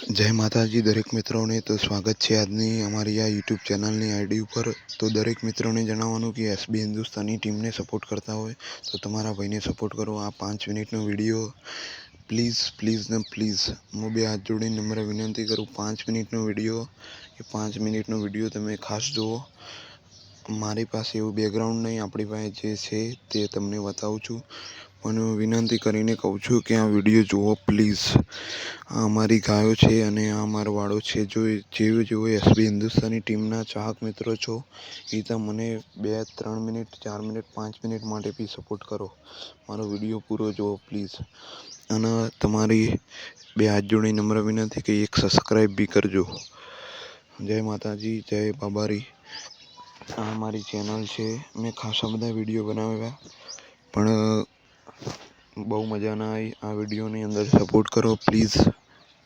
जय माताजी दरेक मित्रों ने तो स्वागत है આજની અમારી આ યુટ્યુબ ચેનલની આઈડી ઉપર। તો દરેક મિત્રોને જણાવવાનું કે એસબી હિન્દુસ્તાની ટીમને સપોર્ટ કરતા હોય તો તમારા ભાઈને સપોર્ટ કરો। આ 5 મિનિટનો વિડીયો પ્લીઝ ને પ્લીઝ હું બે હાથ જોડીને નમ્ર વિનંતી કરું, 5 મિનિટનો વિડીયો એ 5 મિનિટનો વિડીયો તમે ખાસ જુઓ। મારી પાસે એવું બેકગ્રાઉન્ડ નહીં, આપણી પાસે જે છે તે તમને બતાવું છું, પણ વિનંતી કરીને કહું છું કે આ વિડીયો જુઓ પ્લીઝ। આ અમારી ગાયો છે અને આ અમારો વાડો છે। જેવો એસબી હિન્દુસ્તાની ટીમના ચાહક મિત્રો છો એ તો મને 2, 3 મિનિટ, 4 મિનિટ, 5 મિનિટ માટે બી સપોર્ટ કરો। મારો વિડીયો પૂરો જુઓ પ્લીઝ। અને તમારી બે હાથ જોડી નમ્ર વિનંતી કે એક સબસ્ક્રાઈબ બી કરજો। જય માતાજી, જય બાબારી। આ અમારી ચેનલ છે। મેં ખાસા બધા વિડીયો બનાવ્યા પણ બહુ મજા ના આવી। આ વિડીયોની અંદર સપોર્ટ કરો પ્લીઝ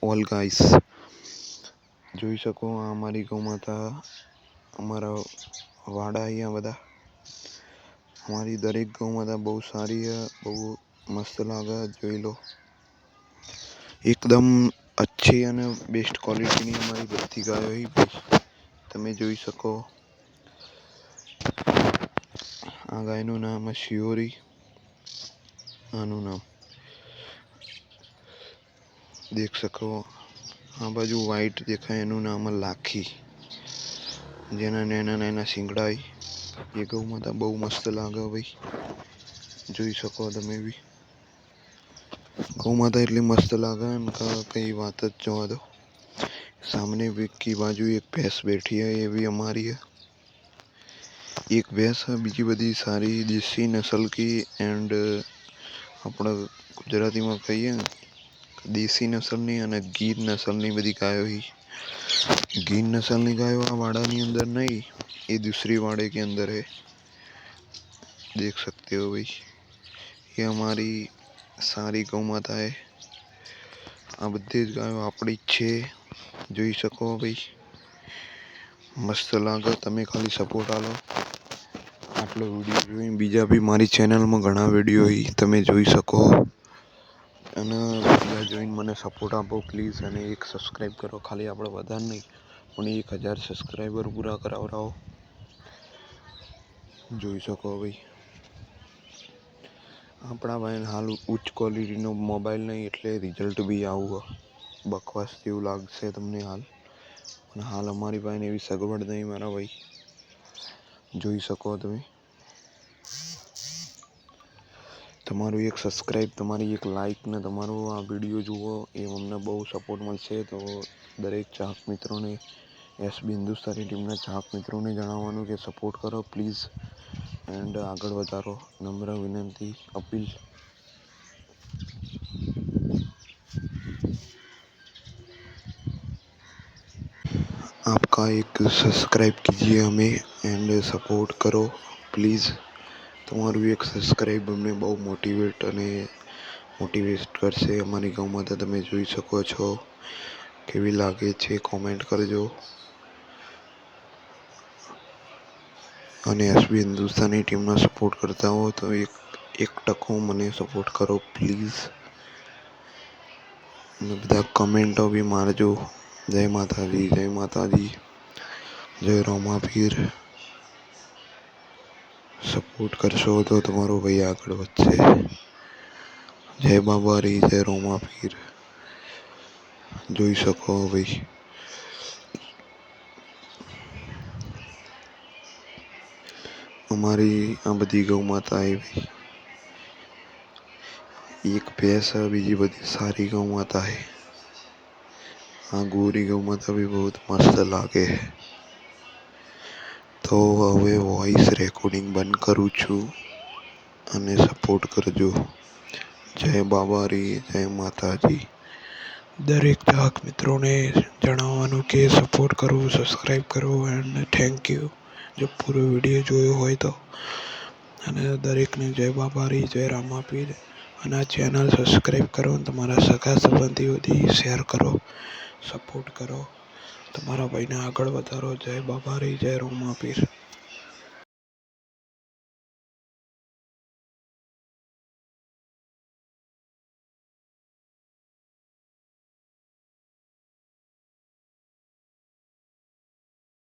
ઓલ ગાઈસ। જોઈ શકો આ અમારી ગૌ માતા, અમારા વાડા અહીંયા બધા। અમારી દરેક ગૌ માતા બહુ સારી છે, બહુ મસ્ત લાગે। જોઈ લો, એકદમ अच्छी અને બેસ્ટ ક્વોલિટીની અમારી બધી ગાયો અહીં તમે જોઈ શકો। આ ગાયનું નામ છે શિયોરી, આનું નામ देख सको। आ बाजू व्हाइट देखाय एनु नाम लाखी, जेना नैना नैना सींगड़ा। ये गौ माता बहु मस्त लागे भाई, જોઈ શકો તમે भी। गौ माता એટલી મસ્ત લાગે इनका कई बात જ जवा दो। सामने की बाजू एक भैंस बैठी है, ये भी हमारी है। एक भैंस है, बीजी बधी सारी देसी नस्ल की एंड अपना गुजराती में कहिए देसी नस्लनी અને ગીર नस्लनी बधी गायों ही। गीर नस्लनी गायों आ वाड़ानी अंदर नहीं, ये दूसरी वाड़े के अंदर है, देख सकते हो भाई। ये हमारी सारी गौ माता है। आ बधी ज गायों आपणी छे, જોઈ શકો ભાઈ। મસ્ત લાગે, તમે ખાલી સપોર્ટ આલો। આટલો વિડીયો જોઈને બીજા બી મારી ચેનલમાં ઘણા વિડીયો તમે જોઈ શકો અને બીજા જોઈને મને સપોર્ટ આપો પ્લીઝ। અને એક સબસ્ક્રાઈબ કરો, ખાલી આપણે વધારે નહીં પણ 1000 સબસ્ક્રાઈબર પૂરા કરાવરાવો। જોઈ શકો ભાઈ। આપણા ભાઈ હાલ ઉચ્ચ ક્વોલિટીનો મોબાઈલ નહીં એટલે રિઝલ્ટ બી આવું બકવાસ જેવું લાગશે તમને હાલ, પણ હાલ અમારી પાસે એવી સગવડ નહીં મારા ભાઈ। જોઈ શકો તમે। તમારું એક સબસ્ક્રાઈબ, તમારી એક લાઈક ને તમારો આ વિડીયો જુઓ એ અમને બહુ સપોર્ટ મળશે। તો દરેક ચાહક મિત્રોને, એસબી હિન્દુસ્તાની ટીમના ચાહક મિત્રોને જણાવવાનું કે સપોર્ટ કરો પ્લીઝ એન્ડ આગળ વધારો। નમ્ર વિનંતી, अपील। आपका एक सब्सक्राइब कीजिए हमें एंड सपोर्ट करो प्लीज़। તમારું એક સબસ્ક્રાઈબ અમને બહુ મોટિવેટ કરશે। અમારી ગૌ માતા તમે જોઈ શકો છો કેવી લાગે છે, કોમેન્ટ કરજો। અને એસબી હિન્દુસ્તાની ટીમનો સપોર્ટ કરતા હો તો એક ટકો મને સપોર્ટ કરો પ્લીઝ। અને બધા કમેન્ટો બી મારજો। જય માતાજી, જય માતાજી, જય રોમાપીર। સપોર્ટ કરશો તો તમારો ભાઈ આગળ વધશે। જય બાબારી, જય રોમાપીર। જોઈ શકો ભાઈ। हमारी आ बधी गौ माता है भाई। एक भैंस है, बीजी बधी सारी गौ माता है। हाँ, गोरी गौ माता भी बहुत मस्त लागे है। तो हवे वॉइस रेकॉर्डिंग बंद करूँ छू અને સપોર્ટ કરજો। જય બાબારી, જય માતાજી। દરેક ચાહક મિત્રોને જણાવવાનું કે સપોર્ટ કરો, સબસ્ક્રાઈબ કરો એન્ડ થેન્ક યુ જો પૂરો વિડીયો જોયો હોય તો। અને દરેકને જય બાબારી, જય રામાપીર। અને આ ચેનલ સબસ્ક્રાઈબ કરો અને તમારા સગા સંબંધીઓથી શેર કરો, સપોર્ટ કરો, તમારા ભાઈને આગળ વધારો। જય બાબારી, જય રોમાપીર।